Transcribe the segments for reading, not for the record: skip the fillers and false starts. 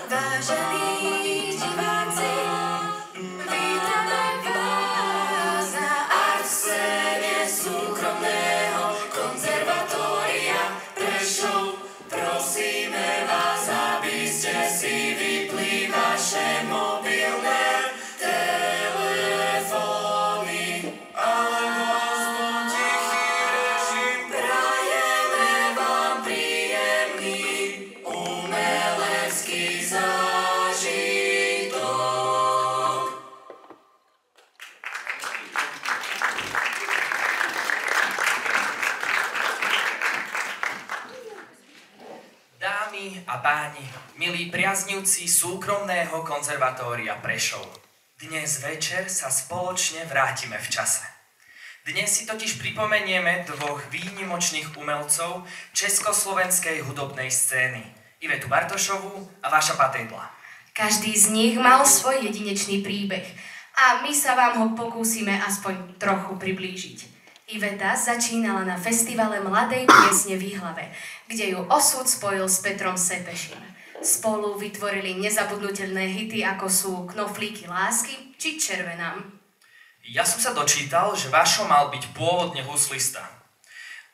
Vážení diváci, vítame vás na arcéne súkromného konzervatória Prešov. Prosíme vás, aby ste si vypli vaše mobilné telefóny alebo aspoň tichý režim. Prajeme vám príjemný umelecký zážitok. Dámy a páni, milí priaznivci súkromného konzervatória Prešov, dnes večer sa spoločne vrátime v čase. Dnes si totiž pripomenieme dvoch výnimočných umelcov československej hudobnej scény, Ivetu Bartošovú a Vaša Patejdla. Každý z nich mal svoj jedinečný príbeh a my sa vám ho pokúsime aspoň trochu priblížiť. Iveta začínala na festivale Mladej piesne v Jihlave, kde ju osud spojil s Petrom Sepeším. Spolu vytvorili nezabudnutelné hity, ako sú Knoflíky lásky či Červenám. Ja som sa dočítal, že Vašo mal byť pôvodne huslista.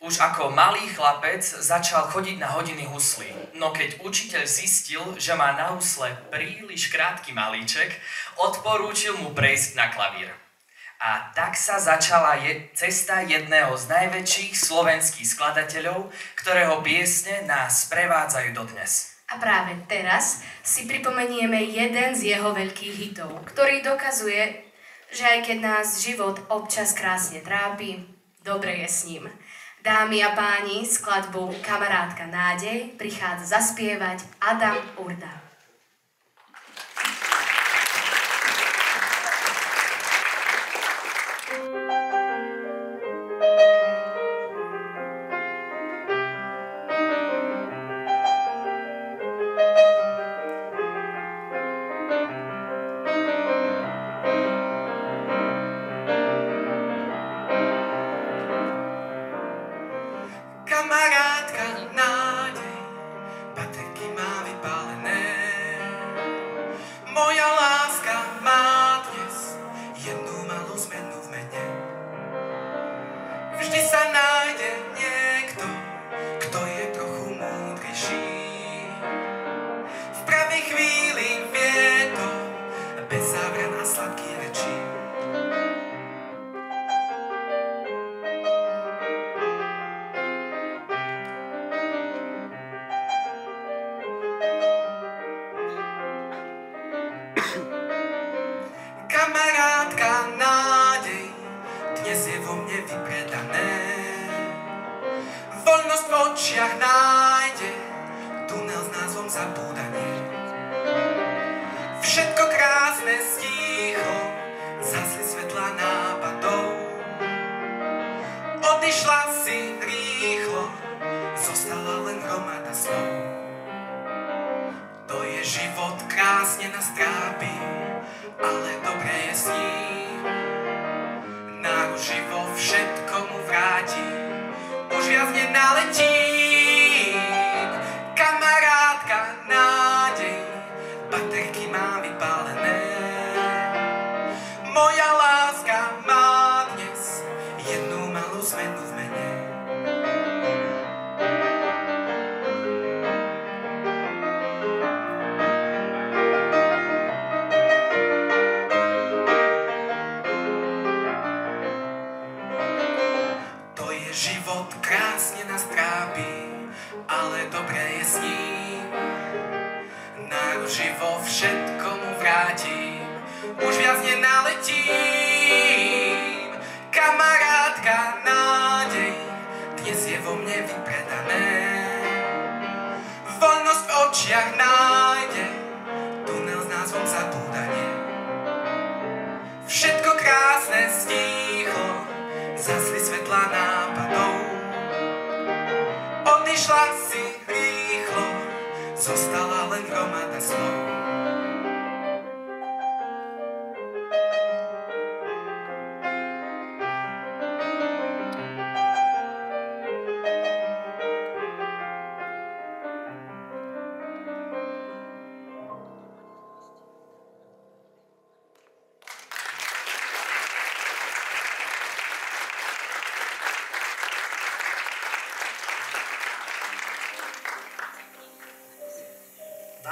Už ako malý chlapec začal chodiť na hodiny huslí, no keď učiteľ zistil, že má na husle príliš krátky malíček, odporúčil mu prejsť na klavír. A tak sa začala cesta jedného z najväčších slovenských skladateľov, ktorého piesne nás sprevádzajú dodnes. A práve teraz si pripomenieme jeden z jeho veľkých hitov, ktorý dokazuje, že aj keď nás život občas krásne trápi, dobre je s ním. Dámy a páni, skladbu Kamarátka nádej prichádza zaspievať Adam Urda. Kamarátka nádej, baterky má vypálené. Moja láska má dnes jednu malú zmenu v mene. Vždy sa nájde niekto, kto je trochu múdrejší. V pravej chvíli vie to, bez zábran a sladkých rečí. Kamarátka nádej, dnes je vo mne vypredané. Voľnosť v očiach nájde, tunel s názvom Zabúdanie. Všetko krásne stíchlo, zhasli svetlá nápadov. Odišla si rýchlo, zostala len hromada slov. To je život, krásne nás trápi, ale dobre je s ním. Náruživo všetko mu vráti, už viac nenaletím. Kamarátka nádej, baterky má vypálené. Moja láska má dnes jednu malú zmenu v mene. Život krásne nás trápi, ale dobre je s ním. Náruživo všetko mu vrátim, už viac nenaletím. Kamarátka nádej, dnes je vo mne vypredané. Voľnosť v očiach nájde, tunel s názvom Zabúdanie. Všetko krásne stíchlo, zhasli svetlá nápadov. Odišla si rýchlo, zostala len hromada slov.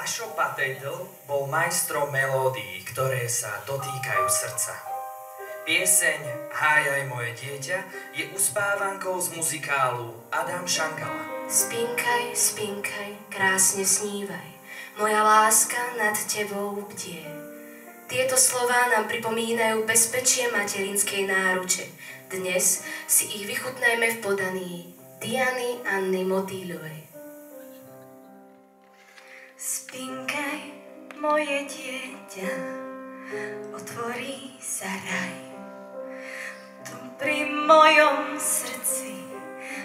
Vašo Patejdl bol majstrom melódií, ktoré sa dotýkajú srdca. Pieseň Hájaj moje dieťa je uspávankou z muzikálu Adam Shankala. Spinkaj, spinkaj, krásne snívaj, moja láska nad tebou bdie. Tieto slová nám pripomínajú bezpečie materinskej náruče. Dnes si ich vychutnajme v podaní Diany Anny Motýľovej. Spinkaj, moje dieťa, otvorí sa raj. Tu pri mojom srdci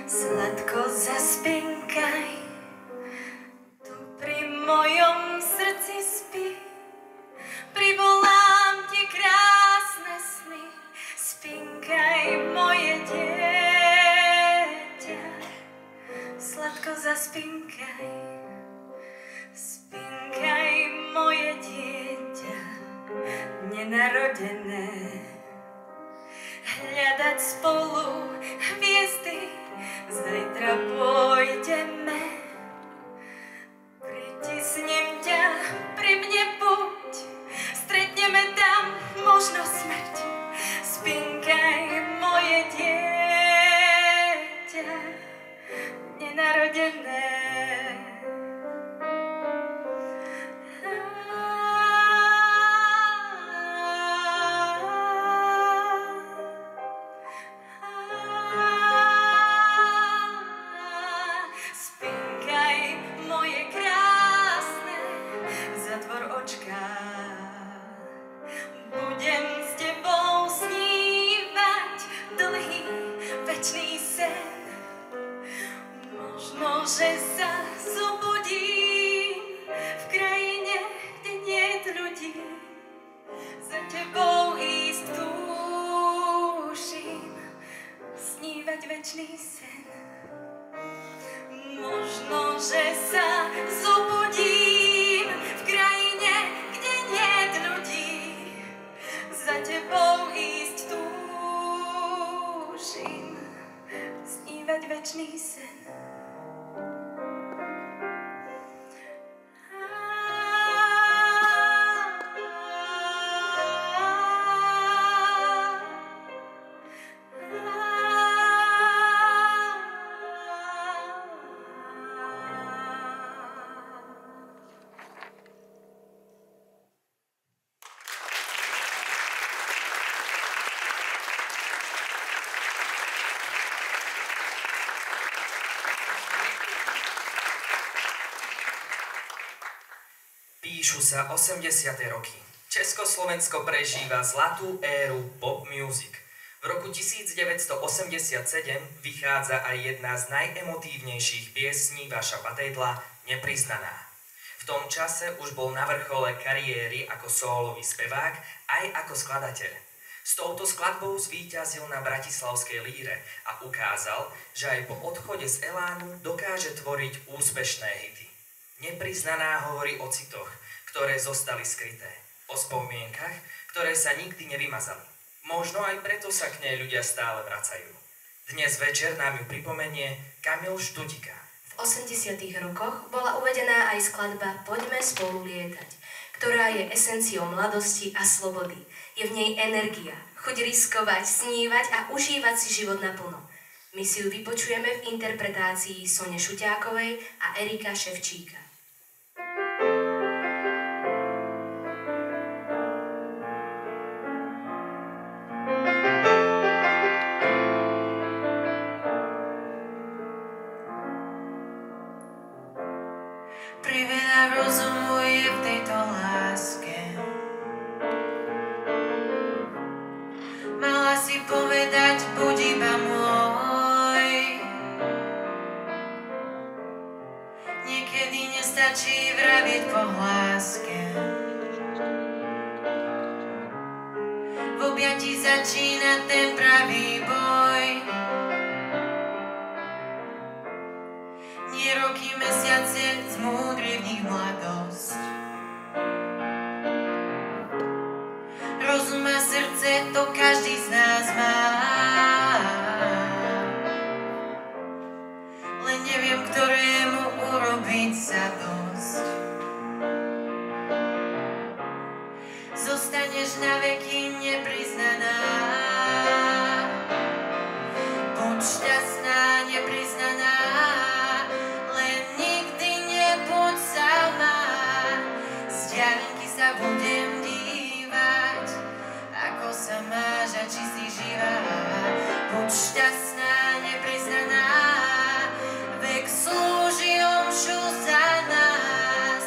sladko zaspinkaj. Tu pri mojom srdci spí, privolám ti krásne sny. Spinkaj, moje dieťa, sladko zaspinkaj. Spinkaj, moje dieťa, nenarodené. Hľadať spolu hviezdy, zajtra pôjdeme. Pritisnem ťa, pri mne buď, stretneme tam možno smrť. Spinkaj, moje dieťa, nenarodené. Budem s tebou snívať dlhý večný sen. Možno, že sa zobudím v krajine, kde niet ľudí. Za tebou ísť túžim, snívať večný sen. Možno, že sa zobudím v krajine, kde niet ľudí. Za tebou ísť túžim, snívať večný sen. Píšu sa 80. roky. Československo prežíva zlatú éru pop music. V roku 1987 vychádza aj jedna z najemotívnejších piesní Vaša Patejdla Nepriznaná. V tom čase už bol na vrchole kariéry ako sólový spevák aj ako skladateľ. S touto skladbou zvíťazil na bratislavskej líre a ukázal, že aj po odchode z Elánu dokáže tvoriť úspešné hity. Nepriznaná hovorí o citoch, ktoré zostali skryté, o spomienkach, ktoré sa nikdy nevymazali. Možno aj preto sa k nej ľudia stále vracajú. Dnes večer nám ju pripomenie Kamil Štutika. V 80. rokoch bola uvedená aj skladba Poďme spolu lietať, ktorá je esenciou mladosti a slobody. Je v nej energia, chuť riskovať, snívať a užívať si život naplno. My si ju vypočujeme v interpretácii Sone Šuťákovej a Erika Ševčíka. Priveľa rozumu je v tejto láske. Mala si povedať, buď iba môj. Niekedy nestačí vraviť po hláske. V objatí začína ten pravý boj. Nie roky, mesiace, zmúdri v nich mladosť. Rozum a srdce, to každý z nás má. Len neviem, ktorému urobiť zadosť. živá. Buď šťastná, nepriznaná, vek slúži omšu za nás.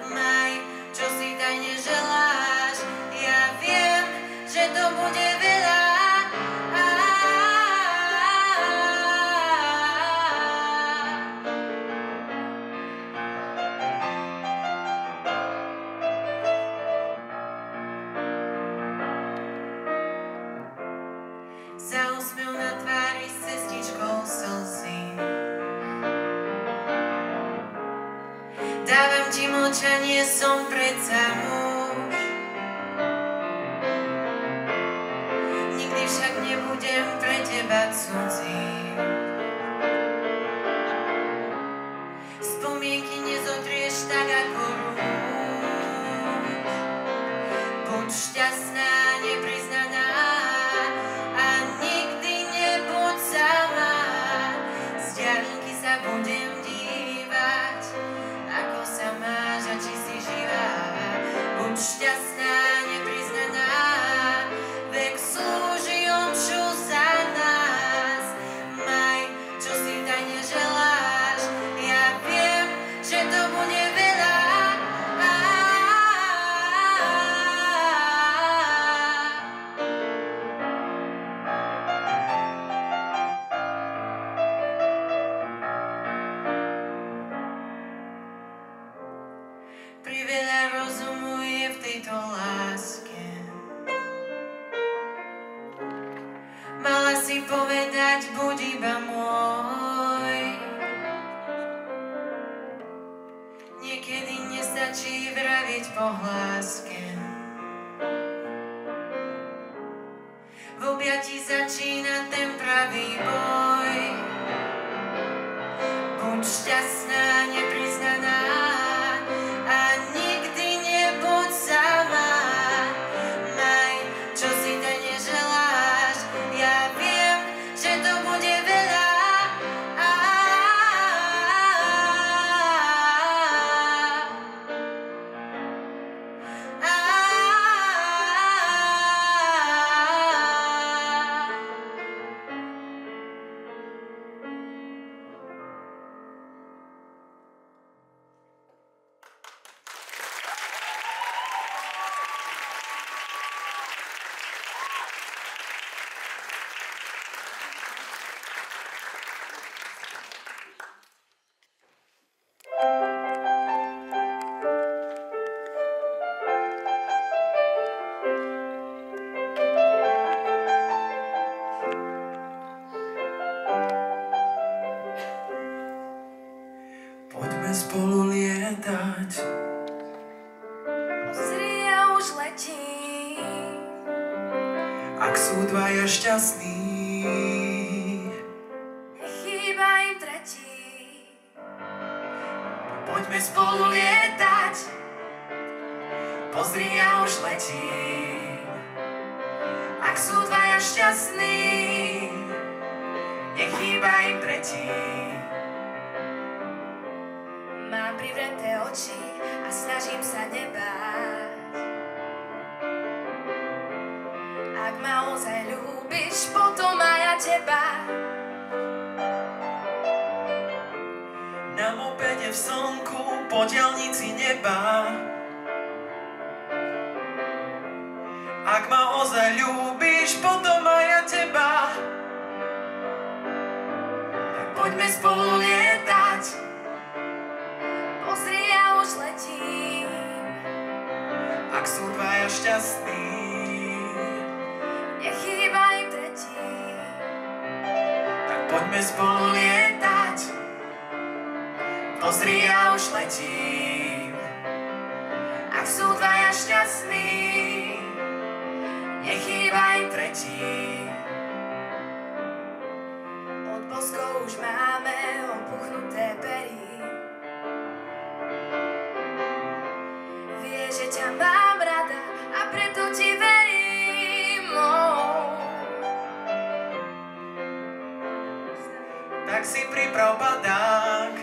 Maj, čo si tajne želáš, ja viem, že to bude veľa. Za úsmev na tvári s cestičkou slzy. Dávam ti mlčanie, som predsa muž. Nikdy však nebudem pre teba cudzí. Spomienky nezotrieš tak ako rúž. Buď šťastná, nepriznaná, sa budem dívať, ako sa máš a či si živá. Buď šťastná, nepriznaná, vek slúži omšu za nás. Maj, čo si tajne želáš, ja viem, že to bude veľa. Priveľa rozumu je v tejto láske. Mala si povedať, buď iba môj. Niekedy nestačí vraviť po hláske. V objatí začína ten pravý boj. Buď šťastná, nepriznaná, a nikdy nebuď sama. Maj, čo si tajne želáš, ja viem, že to bude veľa. Poďme spolu lietať. Pozri, ja už letím. Ak sú dvaja šťastní, Nechýba im tretí. poďme spolu lietať. Pozri, ja už letím. Ak sú dvaja šťastní, nechýba im tretí. Mám privreté oči a snažím sa nebáť. Ak ma ozaj ľúbiš, potom aj ja teba. Na mopede v slnku, po diaľnici neba. Ak ma ozaj ľúbiš, potom aj ja teba. Tak poďme spolu lietať. Pozri, ja už letím. Ak sú dvaja šťastní, Nechýba im tretí. tak poďme spolu lietať. Pozri, ja už letím. Ak sú dvaja šťastní, nechýba im tretí. Od boskov už máme opuchnuté pery. Vieš, že ťa mám rada a preto ti verím. Tak si priprav padák.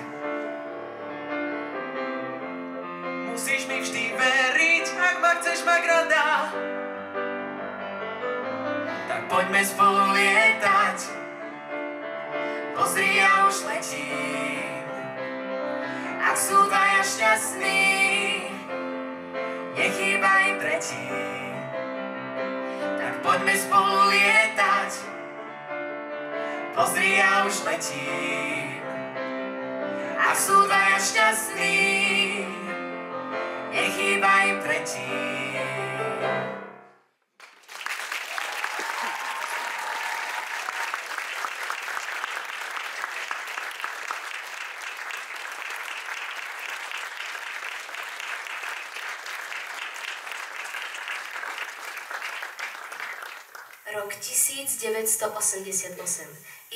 Musíš mi vždy veriť, ak ma chceš mať rada. Tak poďme spolu lietať. Pozri, ja už letím. Ak sú dvaja šťastní, nechýba im tretí. Tak poďme spolu lietať. Pozri, ja už letím. Ak sú dvaja šťastní, nechýba im tretí. Rok 1988.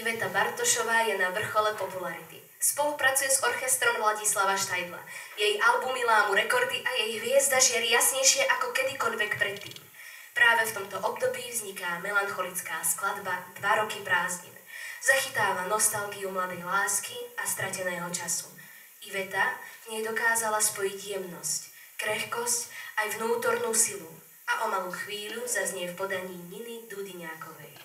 Iveta Bartošová je na vrchole popularity. Spolupracuje s orchestrom Vladislava Štajdla. Jej albumy lámu rekordy a jej hviezda žiari jasnejšie ako kedykoľvek predtým. Práve v tomto období vzniká melancholická skladba 2 roky prázdnin. Zachytáva nostalgiu mladej lásky a strateného času. Iveta v nej dokázala spojiť jemnosť, krehkosť aj vnútornú silu. A o malú chvíľu zaznie v podaní Niny Dudiňákovej.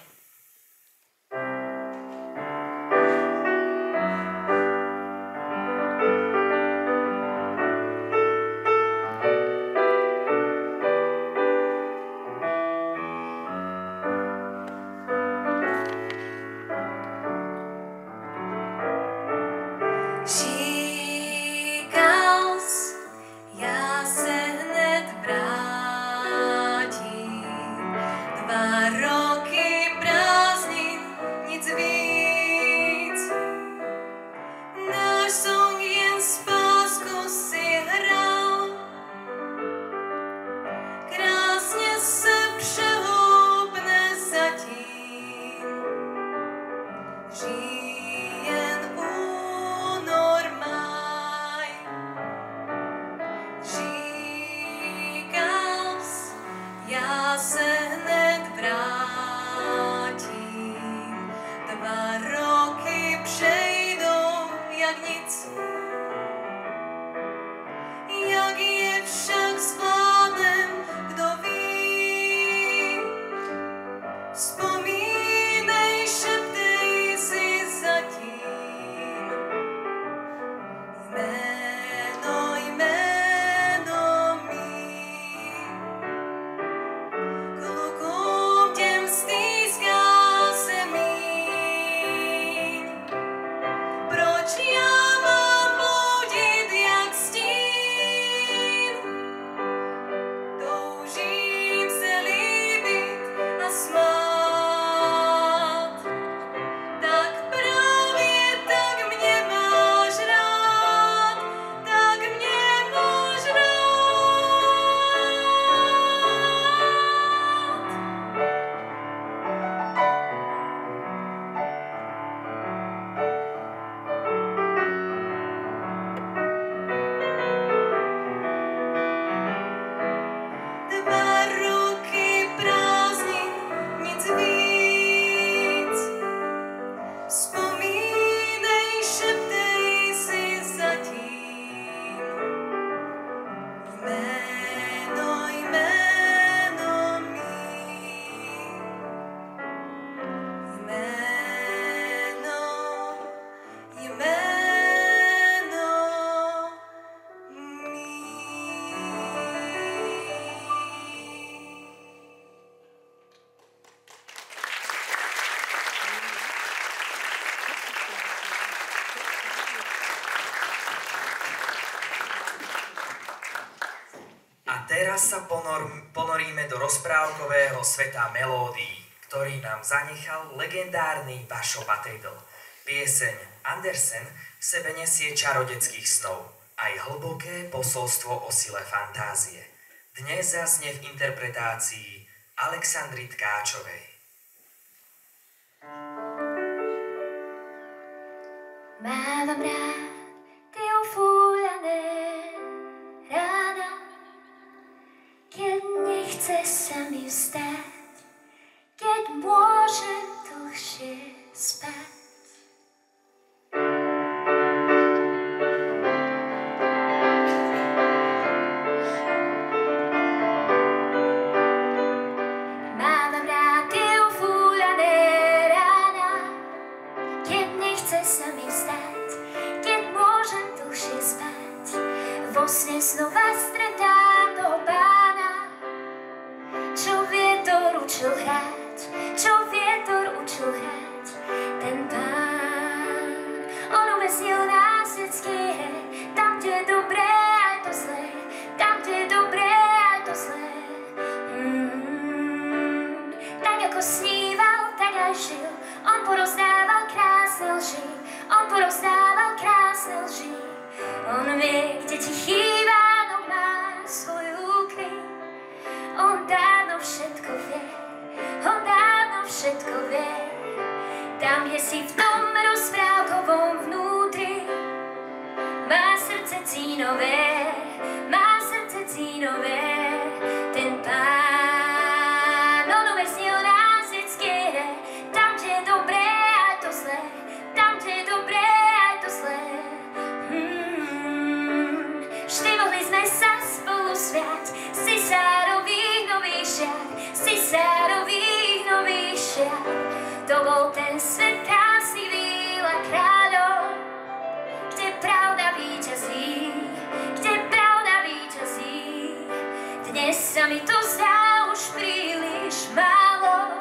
Teraz sa ponoríme do rozprávkového sveta melódií, ktorý nám zanechal legendárny Vašo Patejdl. Pieseň Andersen v sebe nesie čarodeckých snov, aj hlboké posolstvo o sile fantázie. Dnes zaznie v interpretácii Alexandry Tkáčovej. Mávam rád ty ufúľané rána, keď nechce sa mi vstať, keď môžem dlhšie spať. Mávam rád ty ufúľané mi vstať, keď môžem dlhšie spať. Vo sne znova stretám toho Pána, čo vietor učil hrať, čo vietor učil hrať. Ten Pán, on uväznil nás detský hej, tam, kde je dobré aj to zlé, tam, kde je dobré aj to zlé. Tak ako sníval, tak aj žil, on porozdával krásne lži, on porozdával krásne lži. On vie, kde ti chýba, no má svoju kryj. On dávno všetko vie, on dávno všetko vie. Tam, kde si v tom rozprávkovom vnútri, má srdce cínové, má srdce cínové. Ten Pán, on uväznil nás detské hre, tam, kde je dobré aj to zlé, tam, kde je dobré aj to zlé. Vždy mohli sme sa spolu sviať, Cisárových nových šiat, Cisárových nových šiat. To bol ten svet krásny víla kráľov, kde pravda víťazí, kde pravda víťazí. Dnes sa mi to zdá už príliš málo,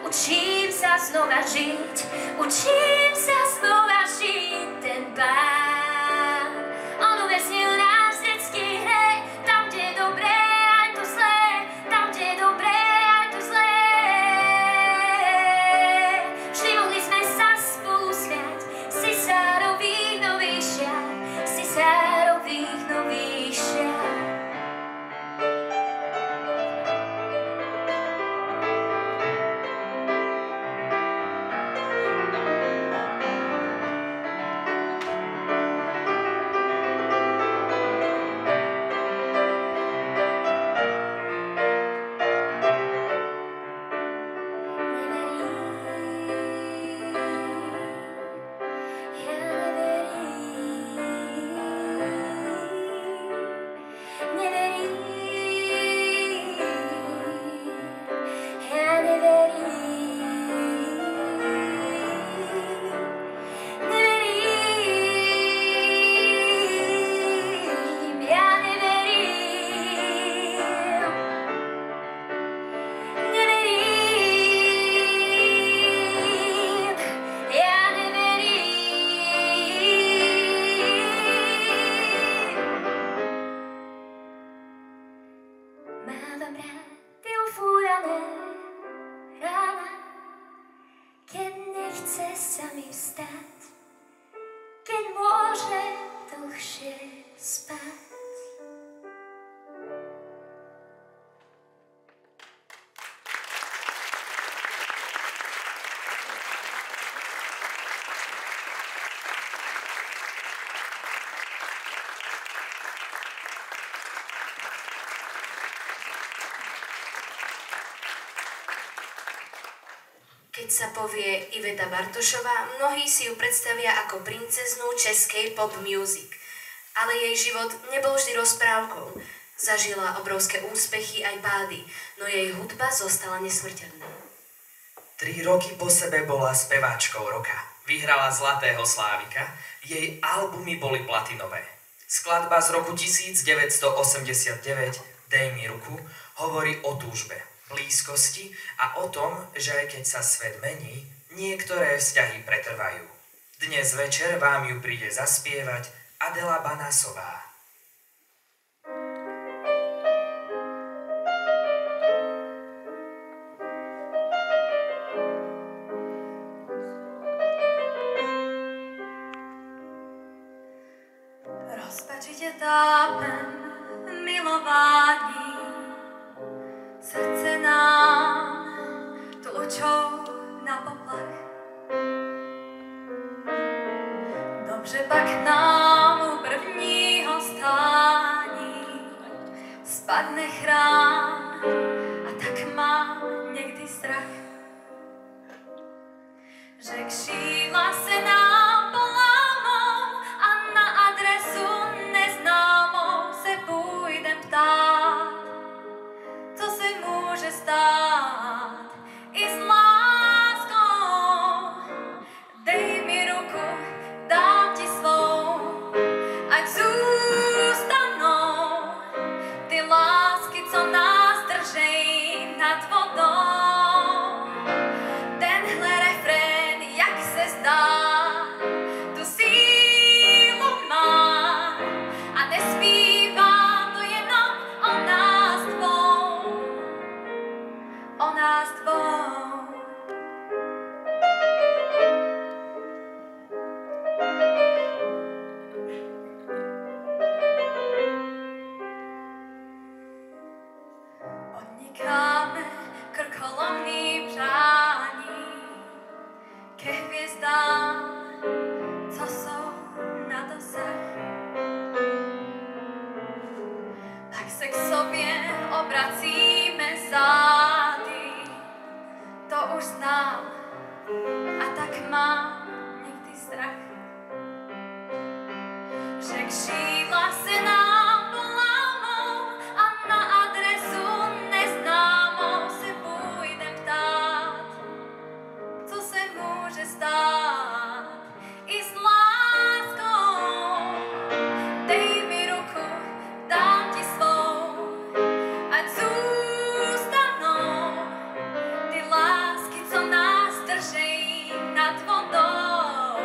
učím sa znova žiť, učím sa znova žiť. Ten Pán, on uväznil nás v detskej hre, tam, kde je dobré aj to zlé, tam, kde je dobré aj to zlé. Vždy mohli sme sa spolu smiať, Cisárových nových šiat, Cisárových nových šiat. Keď sa povie Iveta Bartošová, mnohí si ju predstavia ako princeznu českej pop music. Ale jej život nebol vždy rozprávkou. Zažila obrovské úspechy aj pády, no jej hudba zostala nesmrteľná. 3 roky po sebe bola speváčkou roka. Vyhrala Zlatého Slávika, jej albumy boli platinové. Skladba z roku 1989 Dej mi ruku hovorí o túžbe, blízkosti a o tom, že aj keď sa svet mení, niektoré vzťahy pretrvajú. Dnes večer vám ju príde zaspievať Adela Banasová. Rozpačite tápem milování, srdce nám tlučou na poplach. Dobře pak nám u prvního stání spadne chrám a tak mám někdy strach, že křídla se nám polámou a na adresu neznámou se půjdem ptát, co se může stát i s láskou. Dej mi ruku, křídla se nám polámou a na adresu neznámou se půjdem ptát, co se může stát i s láskou. Dej mi ruku, dám ti svou, ať zůstanou ty lásky, co nás držejí nad vodou.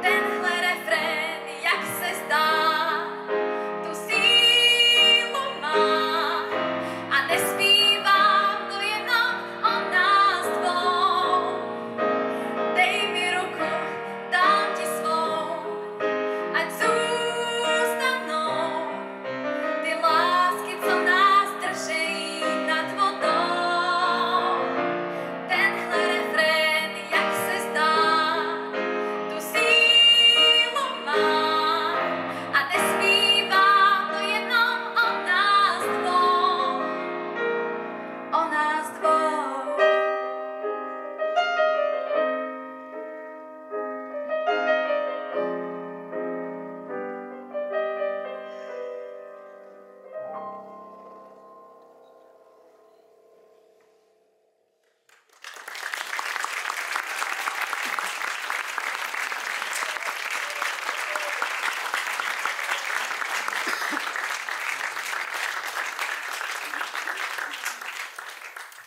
Tenhle refrén, jak se zdá, tu sílu má a nespívám to jenom o nás dvou. Dej mi ruku, dám ti svou, ať zůstanou ty lásky, co nás držejí nad vodou. Tenhle refrén, jak se zdá, tu sílu má a nespívám to jenom o nás dvou. O nás dvou.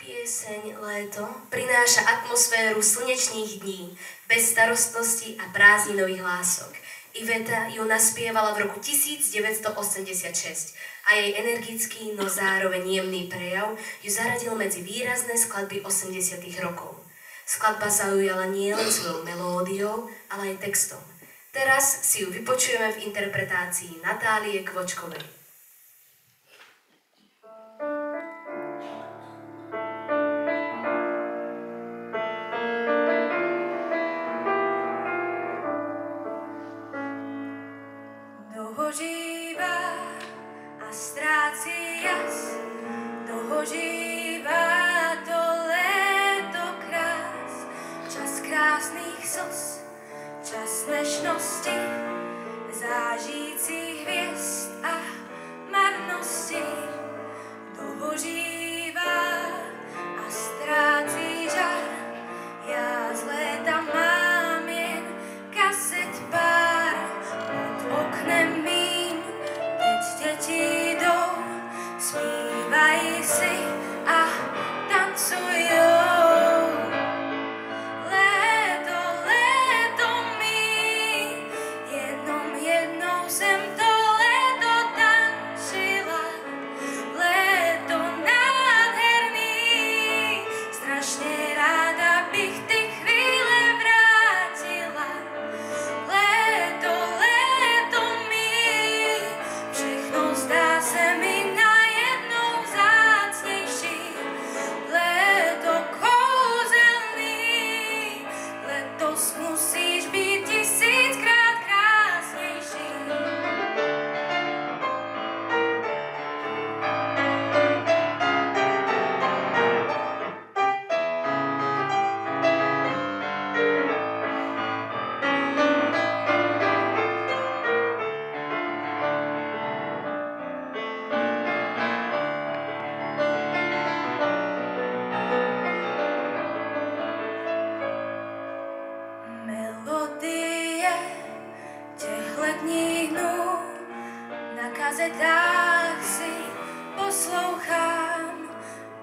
Pieseň Léto prináša atmosféru slnečných dní, bez starostnosti a prázdninových hlások. Iveta ju naspievala v roku 1986 a jej energický, no zároveň jemný prejav ju zaradil medzi výrazné skladby 80. rokov. Skladba zaujala nielen svojou melódiou, ale aj textom. Teraz si ju vypočujeme v interpretácii Natálie Kvočkovej. Dohožíva a strácí jas, dohožíva to léto krás, čas krásných slz, čas nešnosti, zážících hvězd a marnosti. Dohožíva a ztrácí žar, já z léta mám jen kaset pár. Pod oknem mým teď děti jdou, zpívají si a tancujou. Léto, léto mý, jenom jednou jsem to léto tančila. Léto nádherný, strašně ráda bych ty chvíle vrátila. Léto, léto mý, všechno zdá se mi najednou vzácnější. Léto kouzelný, letos musíš být 1000krát krásnější. Melodie těch letních dnů na kazetách si poslouchám.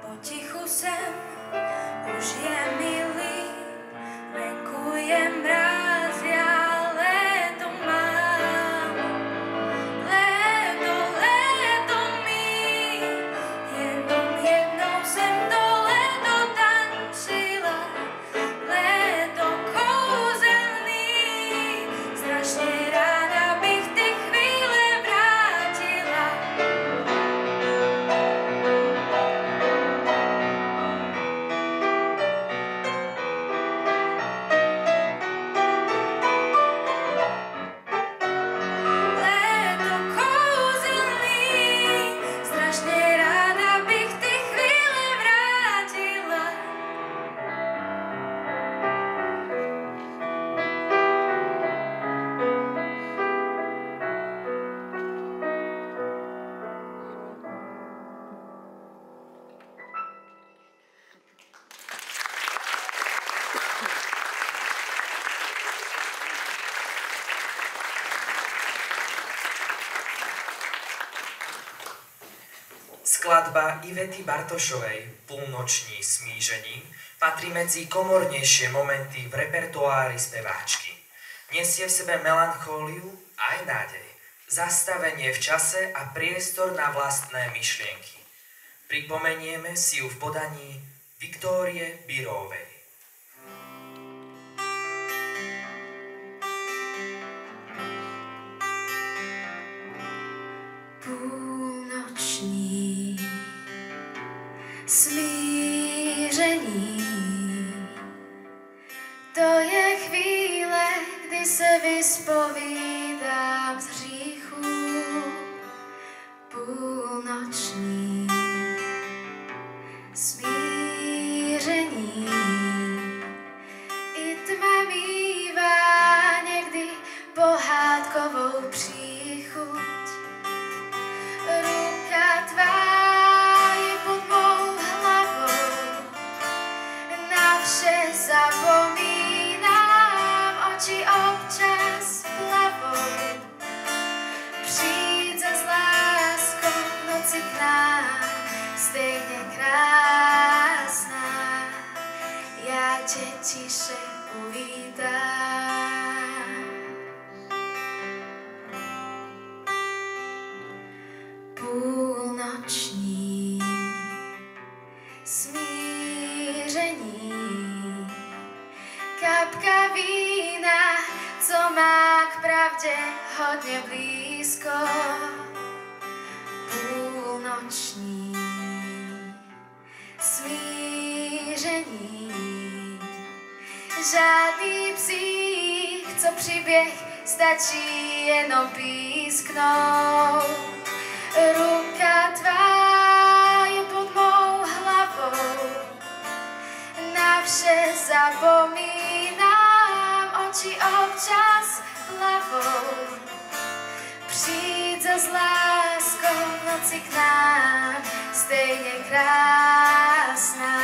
Potichu jsem, už je mi líp, venku je mráz, já léto mám. Léto, léto mý, jenom jednou jsem to léto tančila. Léto kouzelný, strašně ráda bych ty chvíle vrátila. Skladba Ivety Bartošovej Púlnoční smížení patrí medzi komornejšie momenty v repertoári speváčky. Nesie v sebe melanchóliu aj nádej, zastavenie v čase a priestor na vlastné myšlienky. Pripomenieme si ju v podaní Viktórie Birovej. Púlnoční smíření, to je chvíle, kdy se vyspovídám z hříchu. Půlnoční smíření, i tma mívá někdy pohádkovou příchuť. Ruka tvá je pod mou hlavou, na vše zapomínám, oči občas plavou. Přijď s láskou v noci k nám, stejně krásná, já tě tiše uvítám. Půlnoční smíření, kapka vína, co má k pravdě hodně blízko. Půlnoční smíření, žádný psík, co příběh stačí jenom písknout. Ruka tvá je pod mou hlavou, na vše zapomínám, oči občas plavou. Přijď s láskou v noci k nám, stejně krásná,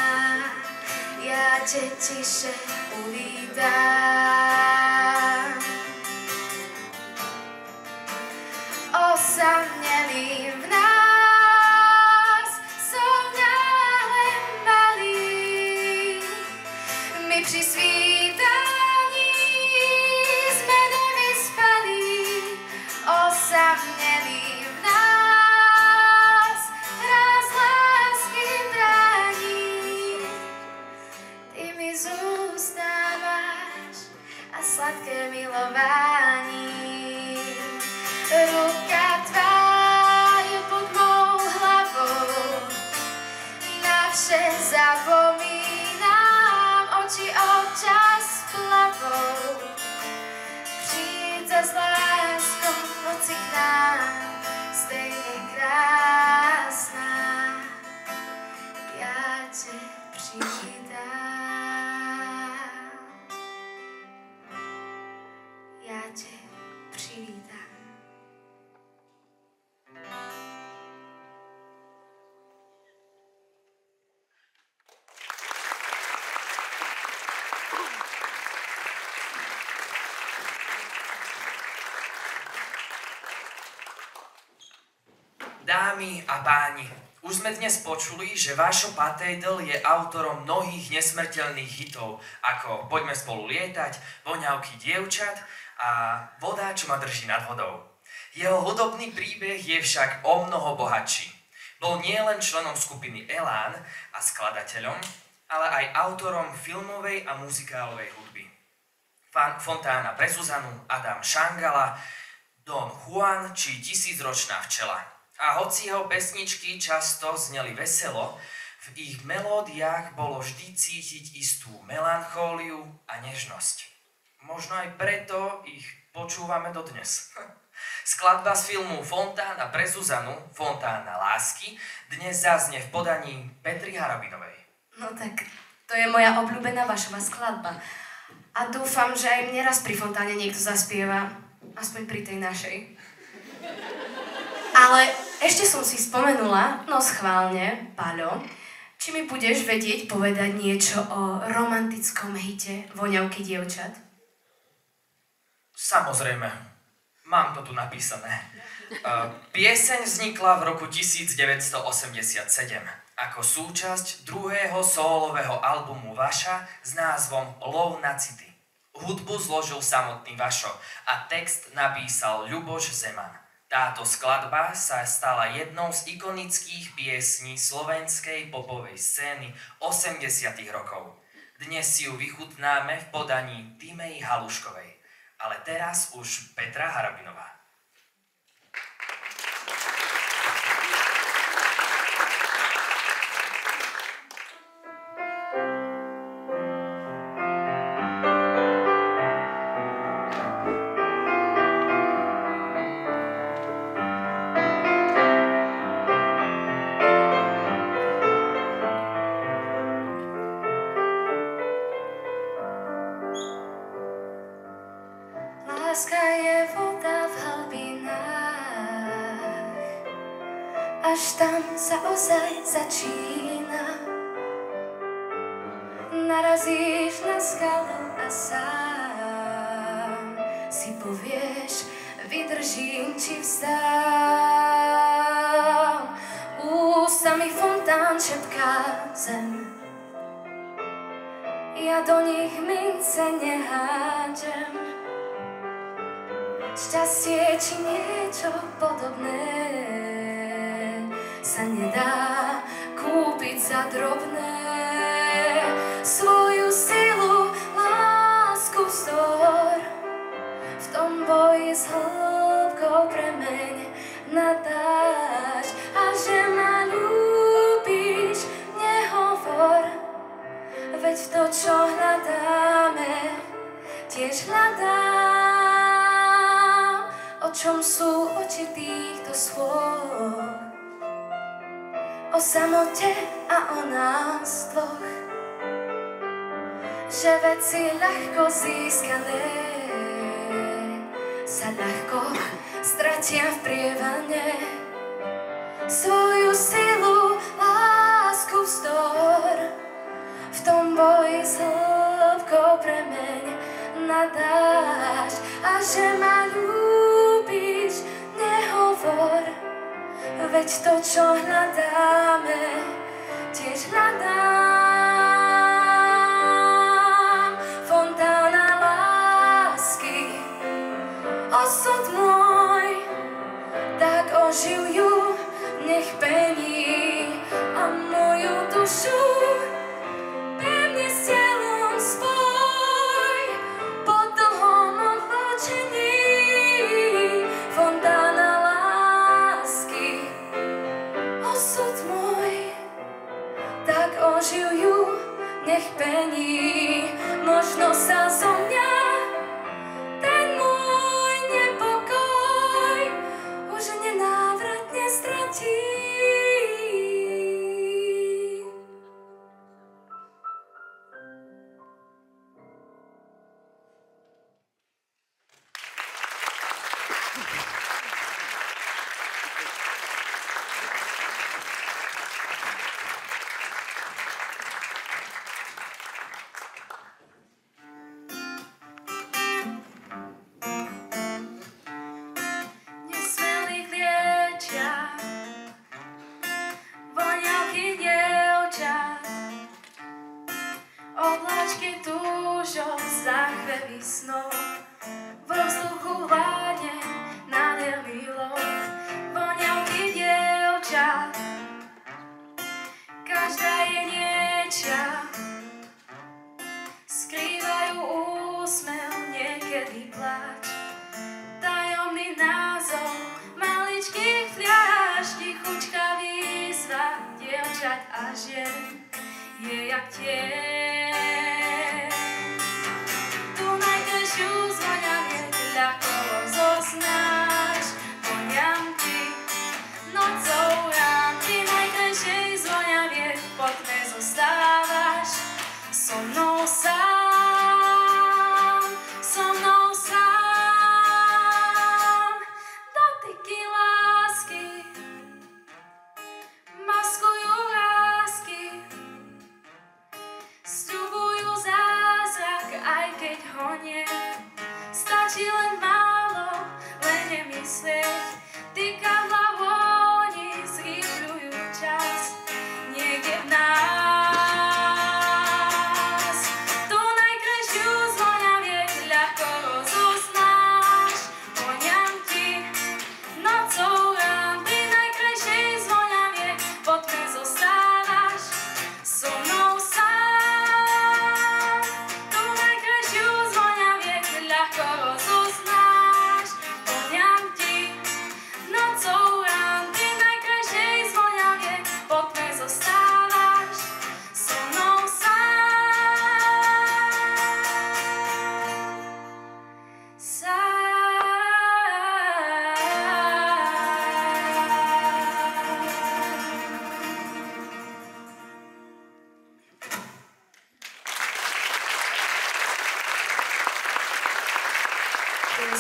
já tě tiše uvítám. Osamělým v nás jsou náhle malí, my při svítání jsme nevyspalí. Osamělým v nás hráz lásky brání, ty mi zůstáváš a sladké milování. Ruka tvá je pod mou hlavou, na vše zapomínám, oči občas plavou. Přijď s láskou v noci k nám, stejně krásná, já tě přivítám. Já tě přivítám. Dámy a páni, už sme dnes počuli, že Vašo Patejdl je autorom mnohých nesmrteľných hitov, ako Poďme spolu lietať, Voňavky dievčat a Voda, čo ma drží nad vodou. Jeho hudobný príbeh je však o mnoho bohatší. Bol nielen členom skupiny Elán a skladateľom, ale aj autorom filmovej a muzikálovej hudby. Fontána pre Zuzanu, Adam Šangala, Don Juan či Tisícročná včela. A hoci jeho pesničky často zneli veselo, v ich melódiách bolo vždy cítiť istú melanchóliu a nežnosť. Možno aj preto ich počúvame dodnes. Skladba z filmu Fontána pre Zuzanu, Fontána lásky, dnes zaznie v podaní Petry Harabinovej. No tak, to je moja obľúbená Vašova skladba. A dúfam, že aj mne raz pri fontáne niekto zaspieva, aspoň pri tej našej. Ale ešte som si spomenula, no schválne, Paľo, či mi budeš vedieť povedať niečo o romantickom hite Voňavky dievčat? Samozrejme. Mám to tu napísané. Pieseň vznikla v roku 1987 ako súčasť druhého sólového albumu Vaša s názvom Lov na city. Hudbu zložil samotný Vašo a text napísal Ľuboš Zeman. Táto skladba sa stala jednou z ikonických piesní slovenskej popovej scény 80. rokov. Dnes si ju vychutnáme v podaní Timei Haluškovej. Ale teraz už Petra Harabinová. Láska je voda v hlbinách, až tam sa ozaj začína. Narazíš na skalu a sám si povieš, vydržím či vzdám. Ústami fontán šepká zem, ja do nich mince nehádžem. Šťastie či niečo podobné sa nedá kúpiť za drobné. Svoju silu, lásku vzdor v tom boji s hĺbkou premeň na dážď. A že ma ľúbiš, nehovor, veď to, čo hľadáme, tiež hľadám. O čom sú oči týchto svôj? O samote a o nás dvoch, že veci ľahko získané sa ľahko stratia v prievane. Svoju silu, lásku vzdor v tom boji s hĺbkou premeň na dážď. A že ma ľúbiš, nehovor, veď to, čo hľadáme, tiež hľadám. Fontána lásky, osud môj, tak oživ ju, nech pení a moju dušu pevne s telom spoj. Po dlhom odlúčení fontána lásky, osud môj, tak oživ ju, nech pení. Možno sa zo mňa ten môj nepokoj už nenávratne stratí. Nesmelých liečia voňavky dievčat, obláčky túžov, záchvevy snov, vo vzduchu vládne nádherný lov. Voňavky dievčat, každá je niečia, skrývajú úsmev, niekedy pláč. Tajomný názov maličkých fľaš, tichučká výzva dievčat a žien je jak tieň. Tu najkrajšiu z voňaviek ľahko rozoznáš. Voňavky nocou rán, ty najkrajšej z voňaviek po tme zostávaš so mnou sám, so mnou sám. Dotyky lásky maskujú vrásky,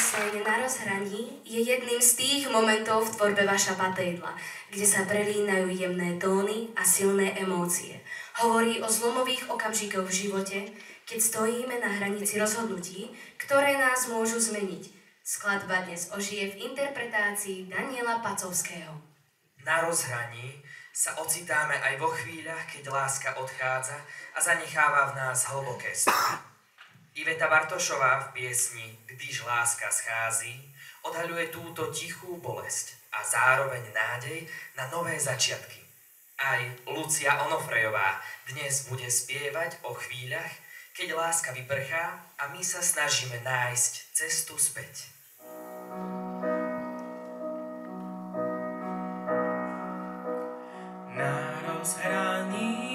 Pieseň Na rozhraní je jedným z tých momentov v tvorbe Vaša Patejdla, kde sa prelínajú jemné tóny a silné emócie. Hovorí o zlomových okamžikoch v živote, keď stojíme na hranici rozhodnutí, ktoré nás môžu zmeniť. Skladba dnes ožije v interpretácii Daniela Pacovského. Na rozhraní sa ocitáme aj vo chvíľach, keď láska odchádza a zanecháva v nás hlboké stopy. Iveta Bartošová v piesni Když láska schází odhaľuje túto tichú bolesť a zároveň nádej na nové začiatky. Aj Lucia Onofrejová dnes bude spievať o chvíľach, keď láska vyprchá a my sa snažíme nájsť cestu späť. Na rozhraní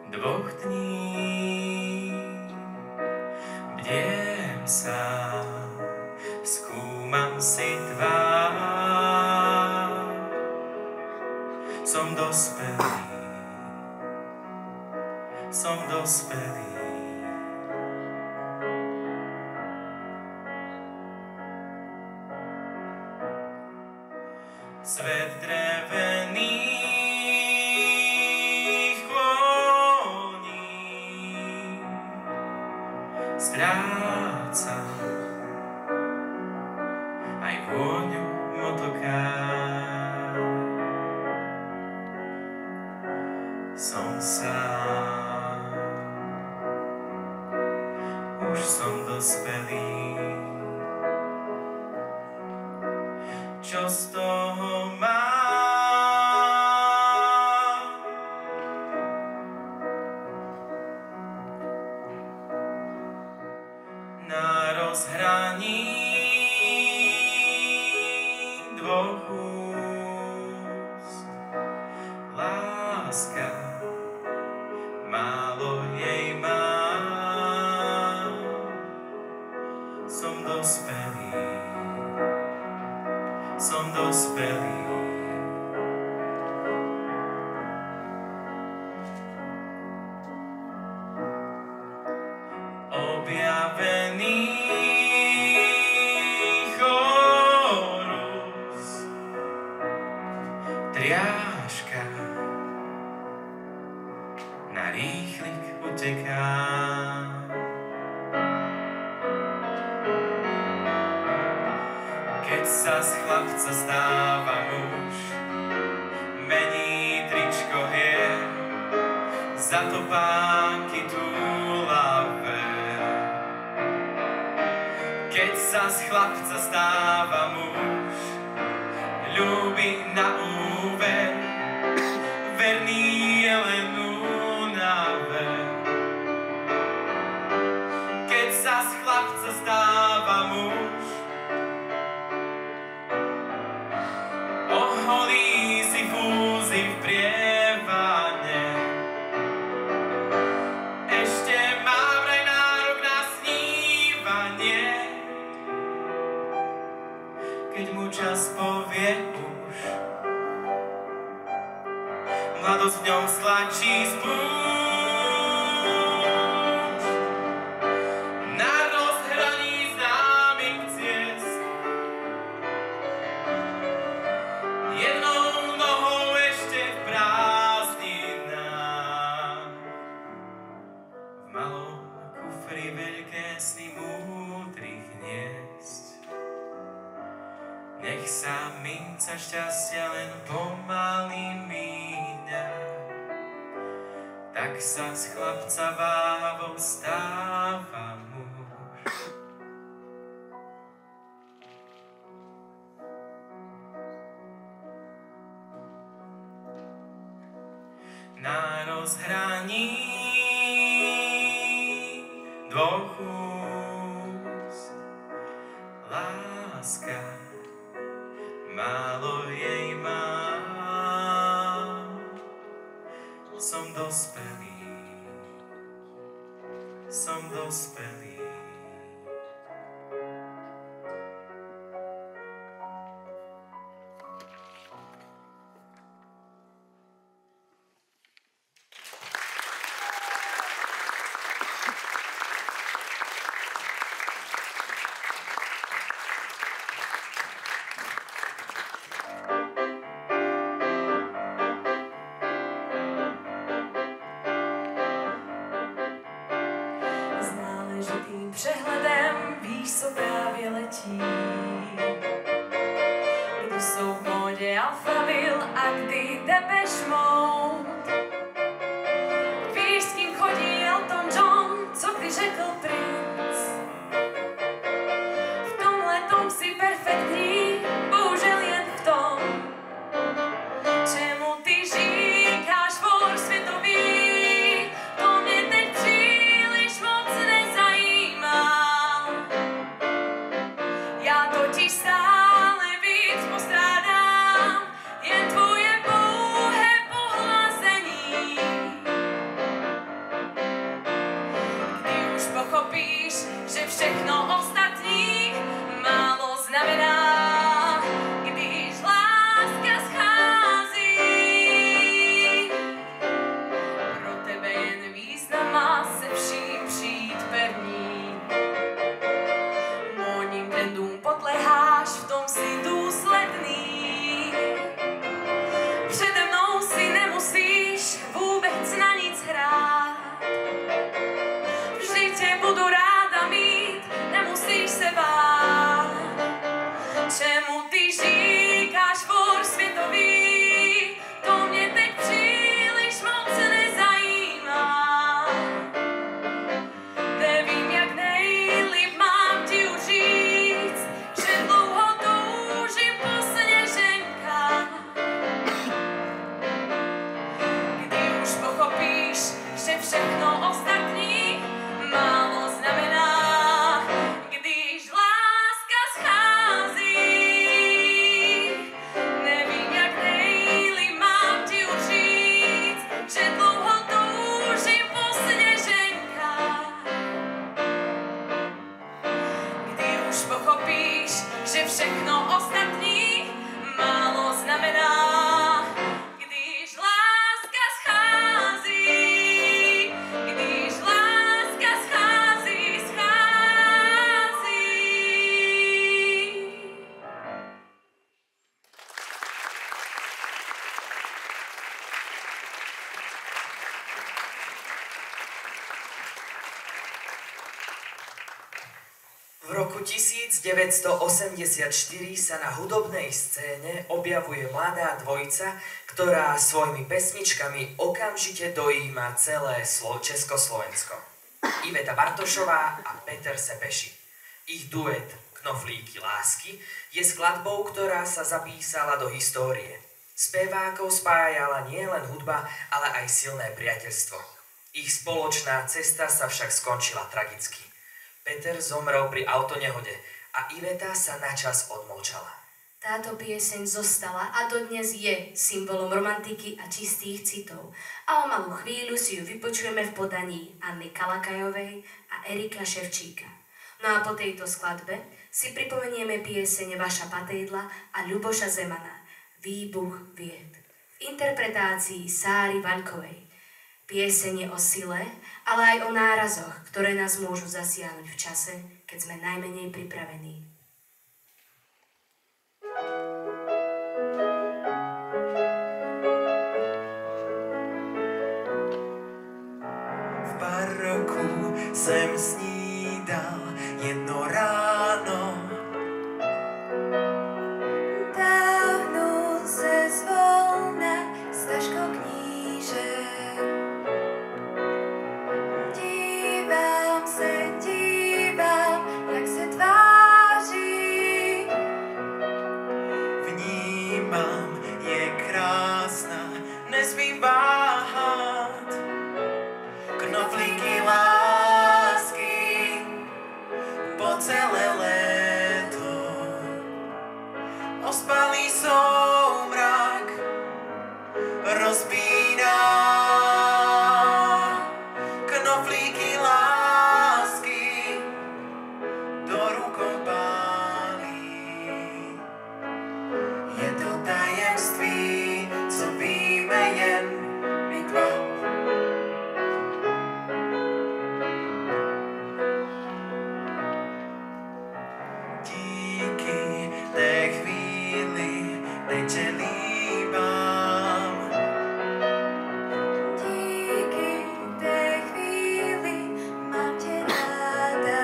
dvoch dní bdiem sám, skúmam si tvár. Som dospelý. Svet drevených koní strácam aj vôňu motokár. Som sám, už som dospelý. Čo z toho mám? Na rozhraní dvoch úst láska, málo jej mám. Som dospelý. Objavený chorus, triáška, na rýchlik uteká. Keď sa z chlapca stáva muž, mení tričko hier, za topánky túlavé. Keď sa z chlapca stáva muž, ľúbi na úver, verný je len únave. Keď sa z chlapca stáva muž, oholí si fúzy v prievane. Ešte má vraj nárok na snívanie. Keď mu čas povie už, mladosť v ňom stlačí spúšť. Na rozhraní známych ciest jednou nohou ešte v prázdninách, v malom kufri veľké sny múdrych hniezd. Nech sa minca šťastia len pomaly míňa, tak sa z chlapca váhou stáva muž. Na rozhraní dvoch úst láska, málo jej mám. Som dospelý. že hledem, víš, co právě letí. Kdy jsou v módě Alphaville a kdy Depeche Mode. Víš, s kým chodí Elton John, co kdy řekl Prince. V tomhletom si perfektní, bohužel jen v tom. Čemu ty říkáš for světový, to mě teď příliš moc nezajímá. Já totiž stále víc postrádám, jen tvoje pouhé pohlazení. Kdy už pochopíš, že všechno ostatní málo znamená, když láska schází. Pro tebe jen význam má se vším přijít pevný. Módním trendům podleháš, v tom si důsledný. Přede mnou si nemusíš vůbec na nic hrát. Vždy tě budu ráda mít, nemusíš se bát. Čemu ty říkáš for světový, to mě teď příliš moc nezajímá. Nevím, jak nejlíp mám ti už říct, že dlouho toužím po sněženkách. Kdy už pochopíš, že všechno ostatní málo znamená, když láska schází. Nevím, jak nejlíp mám ti už říct, že dlouho toužím po sněženkách. Kdy už pochopíš, že všechno ostatní málo znamená, když láska schází, když láska schází, schází. V roku 1984 sa na hudobnej scéne objavuje mladá dvojica, ktorá svojimi pesničkami okamžite dojíma celé Československo. Iveta Bartošová a Peter Sepeši. Ich duet Knoflíky lásky je skladbou, ktorá sa zapísala do histórie. Spevákov spájala nielen hudba, ale aj silné priateľstvo. Ich spoločná cesta sa však skončila tragicky. Peter zomrel pri autonehode a Iveta sa načas odmlčala. Táto pieseň zostala a dodnes je symbolom romantiky a čistých citov. A o malú chvíľu si ju vypočujeme v podaní Anny Kalakajovej a Erika Ševčíka. No a po tejto skladbe si pripomenieme pieseň Vaša Patejdla a Ľuboša Zemana Výbuch vied v interpretácii Sáry Vaľkovej. Pieseň je o sile, ale aj o nárazoch, ktoré nás môžu zasiahnuť v čase, keď sme najmenej pripravení. V baroku jsem snídal jedno ráno. Táhnu se zvolna s taškou knížek. Dívám, jak se tváří. Vnímám, je krásná, nesmím váhat. Knoflíky lásky po celé léto. Ospalý soumrak rozpíná. Knoflíky lásky do rukou pálí. Je to tajemství, co víme jen my dva. Díky té chvíli teď tě líbám. Díky té chvíli mám tě ráda.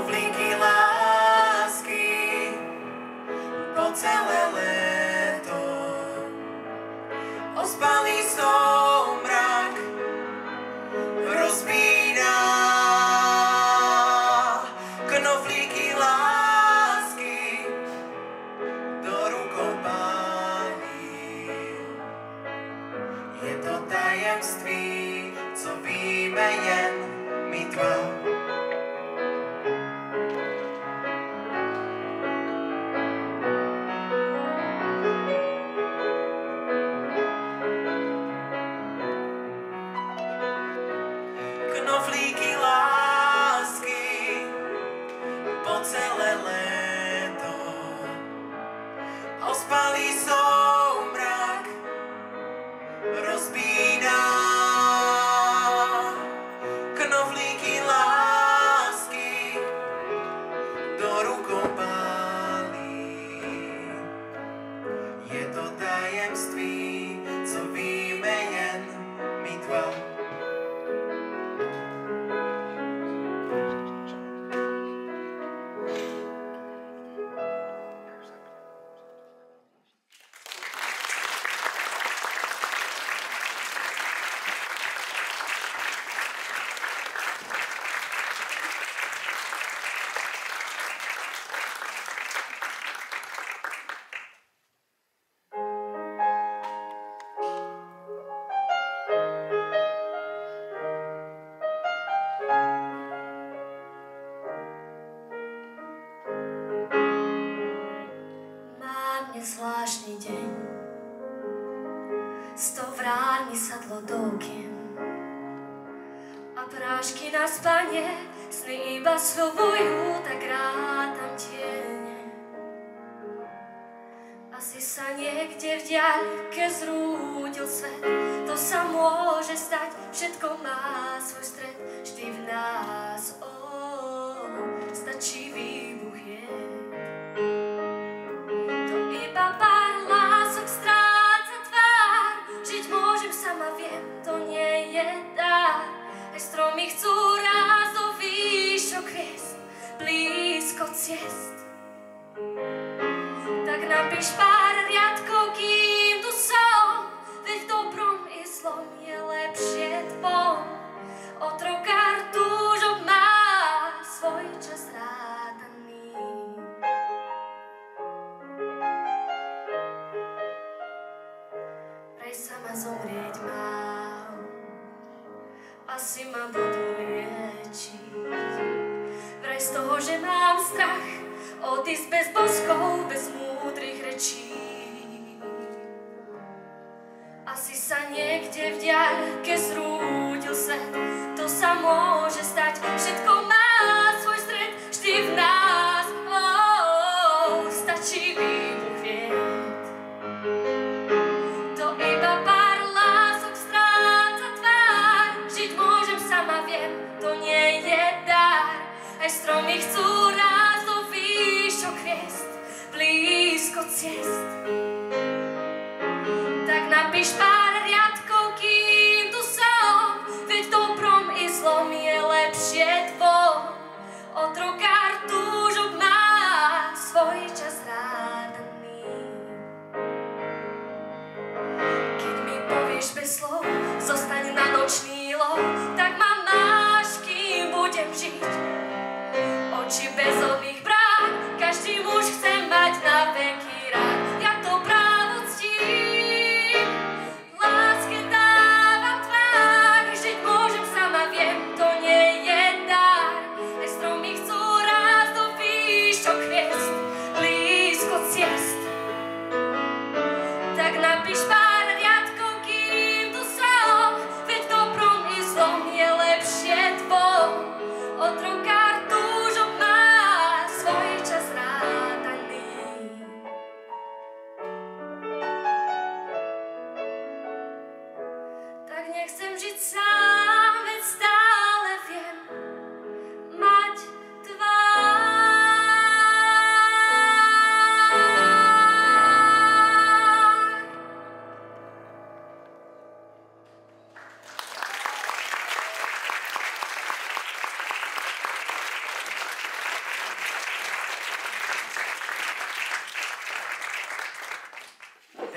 knoflíky lásky po celé leto. Ospalý somrak rozpína knoflíky lásky do rukou pálí. Je to tajemství, co víme jen my dva. Knoflíky lásky po celé léto. Ospalý soumrak rozpíná knoflíky lásky do rukou pálí. Je to tajemství, co víme jen my dva. Zvláštny deň, 100 vrán mi sadlo do okien a prášky na spanie, sny iba sľubujú, tak rátam tiene. Asi sa niekde v diaľke zrúdil svet, to sa môže stať, všetko má svoj stred, vždy v nás, stačí výbuch jed. Pár lások stráca tvár, žiť môžem sama, viem, to nie je dar. Aj stromy chcú rásť do výšok hviezd, blízko ciest. Tak napíš pár riadkov, kým tu som, veď v dobrom i zlom je lepšie tvoj. Otrokár túžob má svoj čas rádaný. Sama zomrieť mám, asi ma budú liečiť. Vraj z toho, že mám strach, odísť bez boskov, bez múdrych rečí. Asi sa niekde v diaľke zrúdil svet, to sa môže stať, všetko má svoj stred, vždy v nás, stačí výbuch vied. Aj stromy chcú rásť do výšok hviezd, blízko ciest. Tak napíš pár riadkov, kým tu som, veď v dobrom i zlom je lepšie tvoj. Otrokár túžob má svoj čas rádaný. Keď mi povieš bez slov, zostaň na nočný lov, tak ma máš, kým budem žiť. Oči bezodných brán, každý muž chce mať na veky rád. Ja to právo ctím,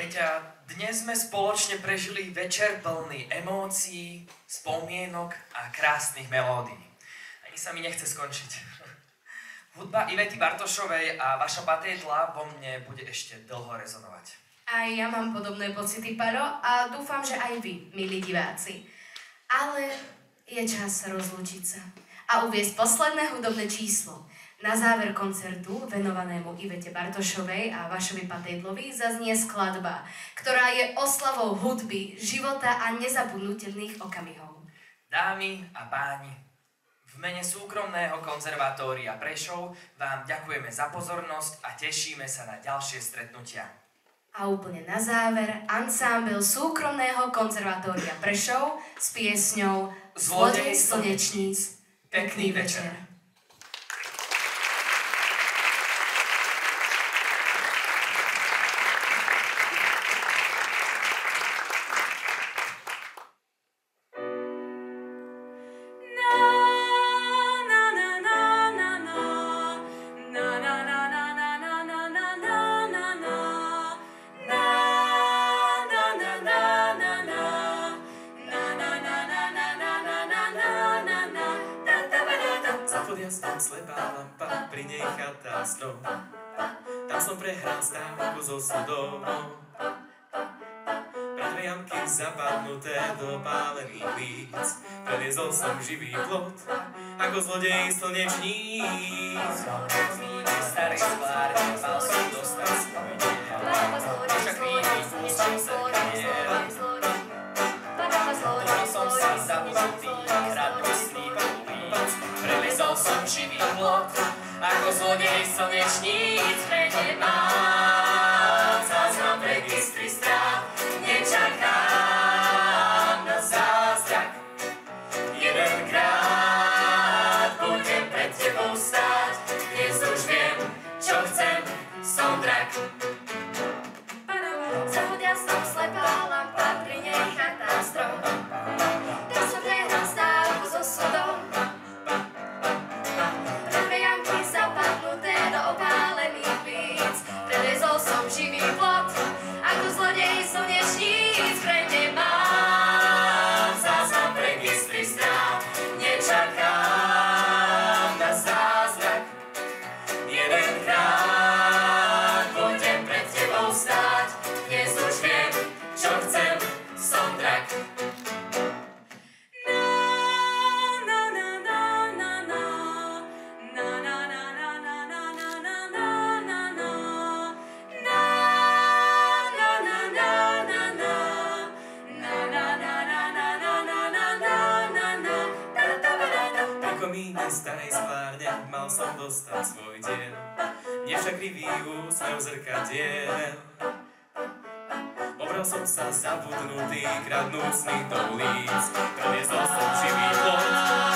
Peťa, dnes sme spoločne prežili večer plný emócií, spomienok a krásnych melódií. Ani sa mi nechce skončiť. Hudba Ivety Bartošovej a vaša patétla vo mne bude ešte dlho rezonovať. Aj ja mám podobné pocity, Paro, a dúfam, že aj vy, milí diváci. Ale je čas rozlúčiť sa a uviesť posledné hudobné číslo. Na záver koncertu, venovanému Ivete Bartošovej a Vašovi Patétlovi, zaznie skladba, ktorá je oslavou hudby, života a nezabudnutelných okamihov. Dámy a páni, v mene súkromného konzervatória Prešov vám ďakujeme za pozornosť a tešíme sa na ďalšie stretnutia. A úplne na záver, ansámbel súkromného konzervatória Prešov s piesňou Zlodej slnečníc. Pekný večer. Tam slepá lampa, pri nej chata strom. Tam som prehral stávku so sudom. Pred jamky zapadnuté do pálených líc preliezol som živý plot, ako zlodej slnečníc. Starý sklárne, mal som dostať svoj diel. Však vidím, pustil sa kniel. Bol som sa zabudnutý, radostný políc. Prelezol som živý plot, ako zlodej slnečníc. Prede mám záznam v registri strát, nečakám na zázrak. Jedenkrát budem pred tebou stáť, dnes už viem, čo chcem, som drak. Zahodia som slepá lampa, pri nej chata strom. Tam som prehral stávku so sudom. Janky zapadnuté do opálených líc. Preliezol som živý plot, ako zlodej slnečníc. Prede mám záznam v registri strát, nečakám na zázrak. Jedenkrát budem pred tebou stáť, dnes už viem, čo chcem, som drak. Starej sklárne mal som dostať svoj diel, nevšak krivý úsmev zrkadiel. Obral som sa zabudnutý, kradnúcný do ulic, preliezol som živý plot,